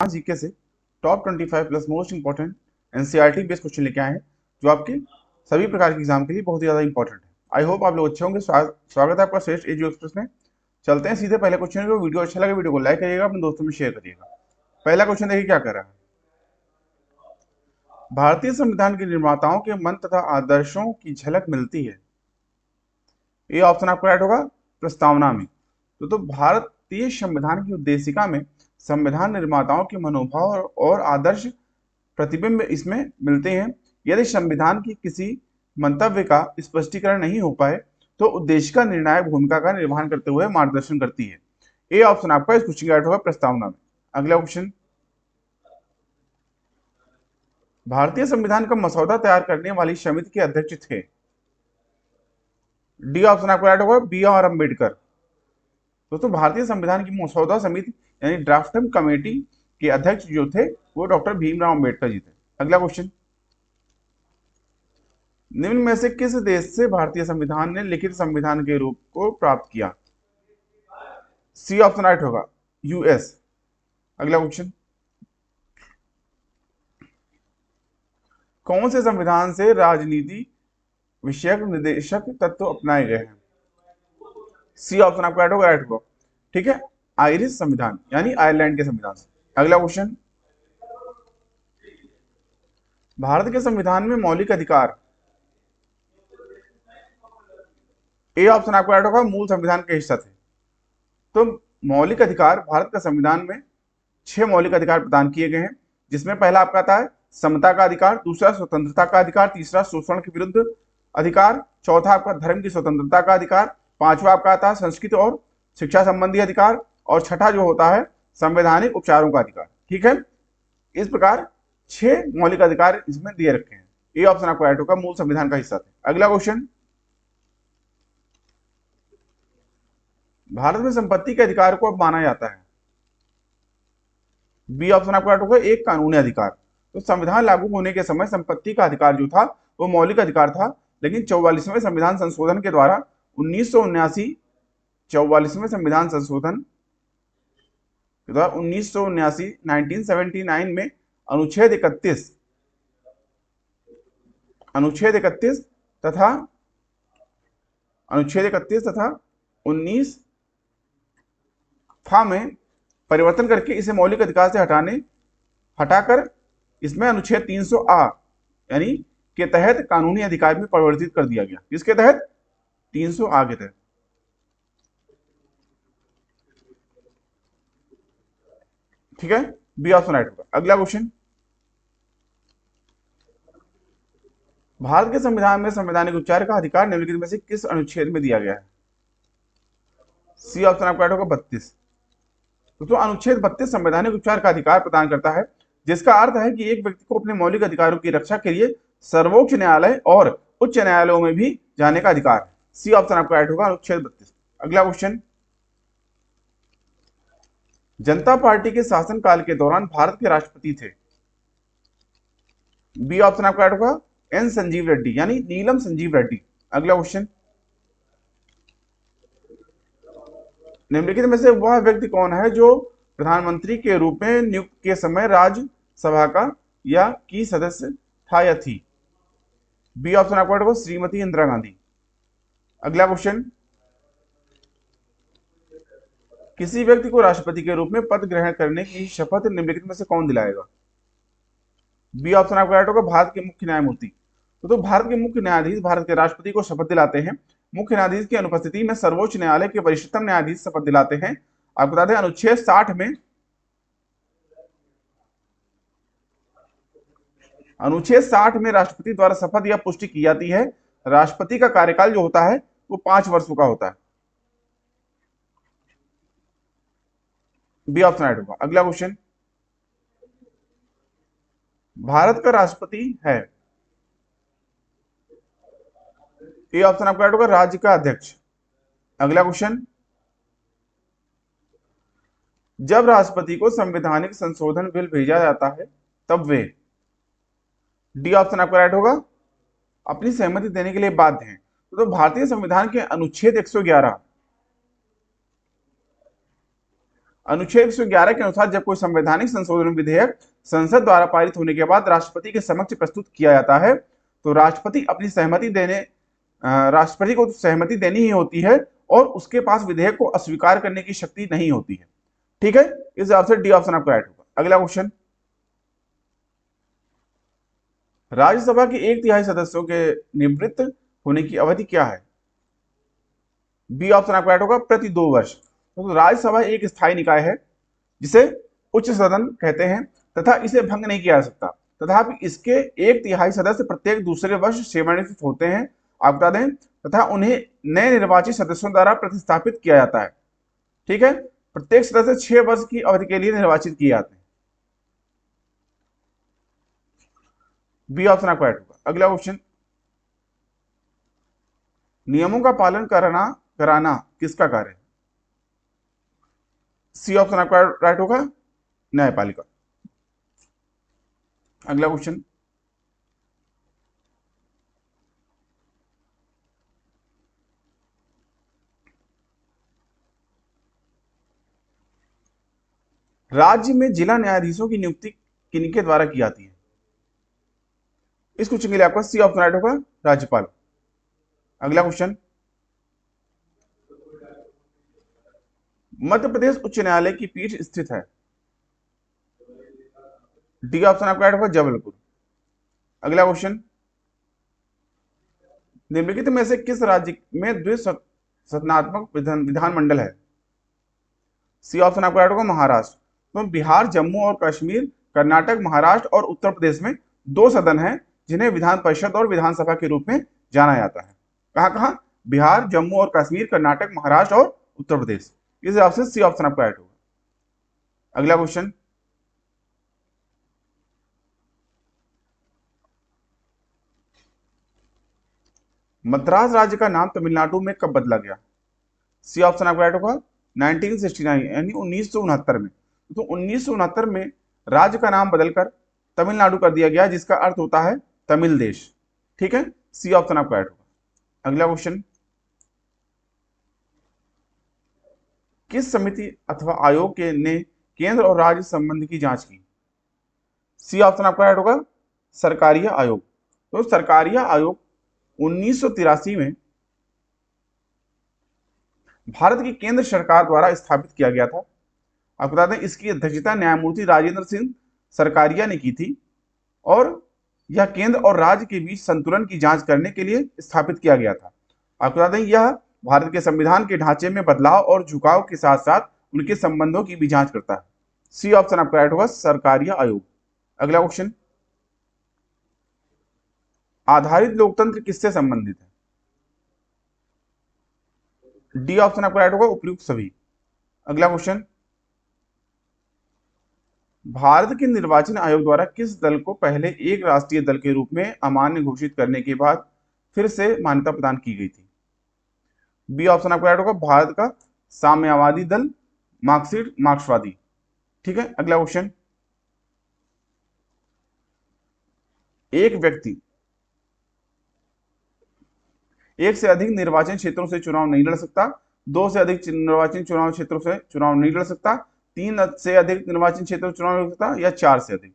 आज जीके से top 25 plus most important NCERT based question लेके आए हैं जो आपके सभी प्रकार के एग्जाम के लिए बहुत ही ज्यादा इंपॉर्टेंट है। आई होप आप लोग अच्छे होंगे। स्वागत है आपका श्रेष्ठ एजू एक्सप्रेस में। चलते हैं सीधे पहले क्वेश्चन को। वीडियो अच्छा लगे वीडियो को लाइक करिएगा, अपने दोस्तों में शेयर करिएगा। पहला क्वेश्चन देखिए क्या कर रहा है। भारतीय संविधान के निर्माताओं के मन तथा आदर्शों की झलक मिलती है। ये ऑप्शन आपका राइट होगा प्रस्तावना में। तो भारतीय संविधान की उद्देशिका में संविधान निर्माताओं के मनोभाव और आदर्श प्रतिबिंब इसमें मिलते हैं। यदि संविधान की किसी मंतव्य का स्पष्टीकरण नहीं हो पाए तो उद्देशिका निर्णायक भूमिका का निर्वहन करते हुए मार्गदर्शन करती है। ए ऑप्शन आपका इस क्वेश्चन का राइट होगा प्रस्तावना में। अगला क्वेश्चन, भारतीय संविधान का मसौदा तैयार करने वाली समिति के अध्यक्ष थे। डी ऑप्शन आपका राइट होगा बी आर अम्बेडकर। दोस्तों भारतीय संविधान की मसौदा समिति यानी ड्राफ्टिंग कमेटी के अध्यक्ष जो थे वो डॉक्टर भीमराव अम्बेडकर जी थे। अगला क्वेश्चन, निम्न में से किस देश से भारतीय संविधान ने लिखित संविधान के रूप को प्राप्त किया। सी ऑप्शन राइट होगा यूएस। अगला क्वेश्चन, कौन से संविधान से राजनीति विषयक निर्देशक तत्व अपनाए गए हैं। सी ऑप्शन आपका राइट होगा, राइट होगा। ठीक है, आयरिश संविधान यानी आयरलैंड के संविधान से। अगला क्वेश्चन, भारत के संविधान में मौलिक अधिकार। ए ऑप्शन आपका राइट होगा मूल संविधान के हिस्सा थे। तो मौलिक अधिकार भारत का संविधान में 6 मौलिक अधिकार प्रदान किए गए हैं, जिसमें पहला आपका आता है समता का अधिकार, दूसरा स्वतंत्रता का अधिकार, तीसरा शोषण के विरुद्ध अधिकार, चौथा आपका धर्म की स्वतंत्रता का अधिकार, पांचवा आपका आता है संस्कृति और शिक्षा संबंधी अधिकार, और छठा जो होता है संवैधानिक उपचारों का अधिकार। ठीक है, इस प्रकार 6 मौलिक अधिकार इसमें दिए रखे हैं। ये ऑप्शन आपका राइट होगा मूल संविधान का हिस्सा थे। अगला क्वेश्चन, भारत में संपत्ति के अधिकार को अब माना जाता है। बी ऑप्शन आपका राइट होगा एक कानूनी अधिकार। तो संविधान लागू होने के समय संपत्ति का अधिकार जो था वो मौलिक अधिकार था, लेकिन 44वें संविधान संशोधन के द्वारा 1979 संविधान संशोधन के द्वारा 1979 में अनुच्छेद 31 तथा 19 फा में परिवर्तन करके इसे मौलिक अधिकार से हटाकर इसमें अनुच्छेद 300 आ यानी के तहत कानूनी अधिकार में परिवर्तित कर दिया गया। किसके तहत? 300 आ के तहत। ठीक है, बी ऑप्शन राइट होगा। अगला क्वेश्चन, भारत के संविधान में संवैधानिक उपचार का अधिकार निम्नलिखित में से किस अनुच्छेद में दिया गया है। सी ऑप्शन आपका राइट होगा 32। तो अनुच्छेद 32 संवैधानिक उपचार का अधिकार प्रदान करता है, जिसका अर्थ है कि एक व्यक्ति को अपने मौलिक अधिकारों की रक्षा के लिए सर्वोच्च न्यायालय और उच्च न्यायालयों में भी जाने का अधिकार है। सी ऑप्शन आपका राइट होगा अनुच्छेद 32। अगला क्वेश्चन, जनता पार्टी के शासनकाल के दौरान भारत के राष्ट्रपति थे। बी ऑप्शन आपका राइट होगा एन संजीव रेड्डी यानी नीलम संजीव रेड्डी। अगला क्वेश्चन, निम्नलिखित में से वह व्यक्ति कौन है जो प्रधानमंत्री के रूप में नियुक्त के समय राज्यसभा का या की सदस्य था या थी। बी ऑप्शन आपका होगा श्रीमती इंदिरा गांधी। अगला क्वेश्चन, किसी व्यक्ति को राष्ट्रपति के रूप में पद ग्रहण करने की शपथ निम्नलिखित में से कौन दिलाएगा। बी ऑप्शन आपका राइट होगा भारत के मुख्य न्यायमूर्ति। तो भारत के मुख्य न्यायाधीश भारत के राष्ट्रपति को शपथ दिलाते हैं। मुख्य न्यायाधीश की अनुपस्थिति में सर्वोच्च न्यायालय के वरिष्ठतम न्यायाधीश शपथ दिलाते हैं। आप बता दें अनुच्छेद 60 में राष्ट्रपति द्वारा शपथ या पुष्टि की जाती है। राष्ट्रपति का कार्यकाल जो होता है वो 5 वर्षों का होता है। बी ऑप्शन राइट होगा। अगला क्वेश्चन, भारत का राष्ट्रपति है। ए ऑप्शन आपका राइट होगा राज्य का अध्यक्ष। अगला क्वेश्चन, जब राष्ट्रपति को संवैधानिक संशोधन बिल भेजा जाता है तब वे, डी ऑप्शन आपका राइट होगा अपनी सहमति देने के लिए बाध्य हैं। तो भारतीय संविधान के अनुच्छेद 111 अनुच्छेद 111 के अनुसार जब कोई संवैधानिक संशोधन विधेयक संसद द्वारा पारित होने के बाद राष्ट्रपति के समक्ष प्रस्तुत किया जाता है तो राष्ट्रपति को सहमति देनी ही होती है और उसके पास विधेयक को अस्वीकार करने की शक्ति नहीं होती है। ठीक है, इस जवाब से डी ऑप्शन आपका राइट होगा। अगला क्वेश्चन, राज्यसभा के 1/3 सदस्यों के निवृत्त होने की अवधि क्या है? बी ऑप्शन आपका राइट होगा, प्रति 2 वर्ष। तो राज्यसभा एक स्थायी निकाय है जिसे उच्च सदन कहते हैं तथा इसे भंग नहीं किया जा सकता, तथापि इसके 1/3 सदस्य प्रत्येक दूसरे वर्ष सेवानिवृत्त होते हैं, आप बता दें, तथा उन्हें नए निर्वाचित सदस्यों द्वारा प्रतिस्थापित किया जाता है। ठीक है, प्रत्येक सदस्य 6 वर्ष की अवधि के लिए निर्वाचित किए जाते हैं। बी ऑप्शन आपका राइट होगा। अगला क्वेश्चन, नियमों का पालन कराना किसका कार्य है? सी ऑप्शन आपका राइट होगा, न्यायपालिका। अगला क्वेश्चन, राज्य में जिला न्यायाधीशों की नियुक्ति किनके द्वारा की जाती है? इस क्वेश्चन के लिए आपका सी ऑप्शन राइट होगा, राज्यपाल। अगला क्वेश्चन, मध्य प्रदेश उच्च न्यायालय की पीठ स्थित है? डी ऑप्शन आपका राइट होगा, जबलपुर। अगला क्वेश्चन, निम्नलिखित में से किस राज्य में द्विसदनात्मक विधानमंडल है? सी ऑप्शन आपका राइट होगा, महाराष्ट्र। तो बिहार, जम्मू और कश्मीर, कर्नाटक, महाराष्ट्र और उत्तर प्रदेश में 2 सदन हैं जिन्हें विधान परिषद और विधानसभा के रूप में जाना जाता है। कहां कहां? बिहार, जम्मू और कश्मीर, कर्नाटक, महाराष्ट्र और उत्तर प्रदेश। इस हिसाब से सी ऑप्शन आपका राइट होगा। अगला क्वेश्चन, मद्रास राज्य का नाम तमिलनाडु में कब बदला गया? सी ऑप्शन आपका राइट होगा, 1969 यानी 1969 में। तो 1969 में राज्य का नाम बदलकर तमिलनाडु कर दिया गया जिसका अर्थ होता है तमिल देश। ठीक है, सी ऑप्शन आपका राइट होगा। अगला क्वेश्चन, किस समिति अथवा आयोग के ने केंद्र और राज्य संबंध की जांच की? सी ऑप्शन आपका राइट होगा, सरकारिया आयोग। तो सरकारिया आयोग 1983 में भारत की केंद्र सरकार द्वारा स्थापित किया गया था। आपको बता दें, इसकी अध्यक्षता न्यायमूर्ति राजेंद्र सिंह सरकारिया ने की थी और यह केंद्र और राज्य के बीच संतुलन की जांच करने के लिए स्थापित किया गया था। आपको बता दें, यह भारत के संविधान के ढांचे में बदलाव और झुकाव के साथ साथ उनके संबंधों की भी जांच करता है। सी ऑप्शन आपका राइट होगा, सरकारिया आयोग। अगला क्वेश्चन, आधारित लोकतंत्र किससे संबंधित है? डी ऑप्शन आपका राइट होगा, उपयुक्त सभी। अगला क्वेश्चन, भारत के निर्वाचन आयोग द्वारा किस दल को पहले एक राष्ट्रीय दल के रूप में अमान्य घोषित करने के बाद फिर से मान्यता प्रदान की गई थी? बी ऑप्शन आपका राइट होगा, भारत का साम्यवादी दल मार्क्सवादी। ठीक है, अगला क्वेश्चन, एक व्यक्ति एक से अधिक निर्वाचन क्षेत्रों से चुनाव नहीं लड़ सकता, 2 से अधिक निर्वाचन चुनाव क्षेत्रों से चुनाव नहीं लड़ सकता, 3 से अधिक निर्वाचन क्षेत्रों से चुनाव लड़ सकता या 4 से अधिक।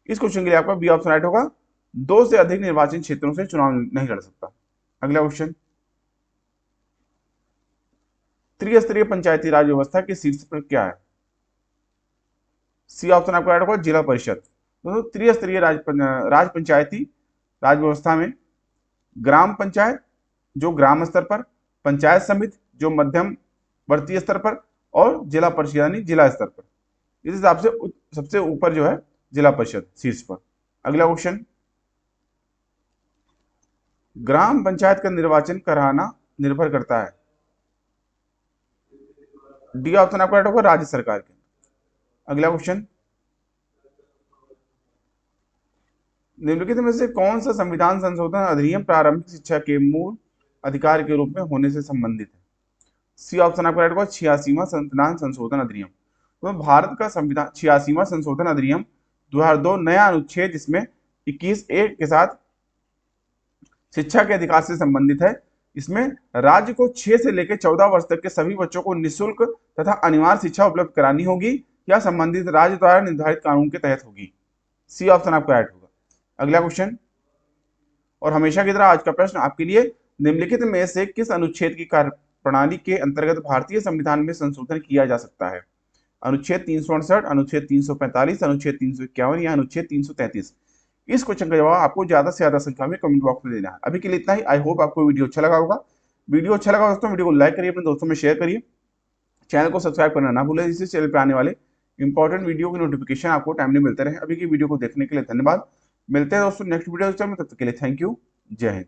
इस क्वेश्चन के लिए आपका बी ऑप्शन राइट होगा, 2 से अधिक निर्वाचन क्षेत्रों से चुनाव नहीं लड़ सकता। अगला क्वेश्चन, त्रिस्तरीय पंचायती राज व्यवस्था के शीर्ष पर क्या है? सी ऑप्शन आपका राइट होगा, जिला परिषद। तो त्रिस्तरीय राज पंचायती राज व्यवस्था में ग्राम पंचायत जो ग्राम स्तर पर, पंचायत समिति जो मध्यवर्ती स्तर पर और जिला परिषद यानी जिला स्तर पर। इस हिसाब से सबसे ऊपर जो है जिला परिषद शीर्ष पर। अगला क्वेश्चन, ग्राम पंचायत का निर्वाचन कराना निर्भर करता है? डी ऑप्शन आपका राइट होगा, राज्य सरकार के। अगला क्वेश्चन, निम्नलिखित में से कौन सा संविधान संशोधन अधिनियम प्रारंभिक शिक्षा के मूल अधिकार के रूप में होने से संबंधित है? सी ऑप्शन आपका राइट होगा, 86वां संविधान संशोधन अधिनियम। तो भारत का संविधान 86वां संशोधन अधिनियम 2002 नया अनुच्छेद जिसमें 21A के साथ शिक्षा के अधिकार से संबंधित है, इसमें राज्य को 6 से लेकर 14 वर्ष तक के सभी बच्चों को निःशुल्क तथा अनिवार्य शिक्षा उपलब्ध करानी होगी या संबंधित राज्य द्वारा निर्धारित कानून के तहत होगी। सी ऑप्शन आपका ऐड होगा। अगला क्वेश्चन और हमेशा की तरह आज का प्रश्न आपके लिए, निम्नलिखित में से किस अनुच्छेद की कार्य प्रणाली के अंतर्गत भारतीय संविधान में संशोधन किया जा सकता है? अनुच्छेद 368, अनुच्छेद 345, अनुच्छेद 351 या अनुच्छेद 333? इस क्वेश्चन का जवाब आपको ज्यादा से ज्यादा संख्या में कमेंट बॉक्स में देना है। अभी के लिए इतना ही। आई होप आपको वीडियो अच्छा लगा होगा। वीडियो अच्छा लगा दोस्तों, वीडियो को लाइक करिए, अपने दोस्तों में शेयर करिए, चैनल को सब्सक्राइब करना ना भूलें, जिससे चैनल पर आने वाले इंपॉर्टेंट वीडियो की नोटिफिकेशन आपको टाइमली मिलते रहे। अभी की वीडियो को देखने के लिए धन्यवाद। मिलते हैं दोस्तों नेक्स्ट वीडियो में, तब तक के लिए थैंक यू। जय हिंद।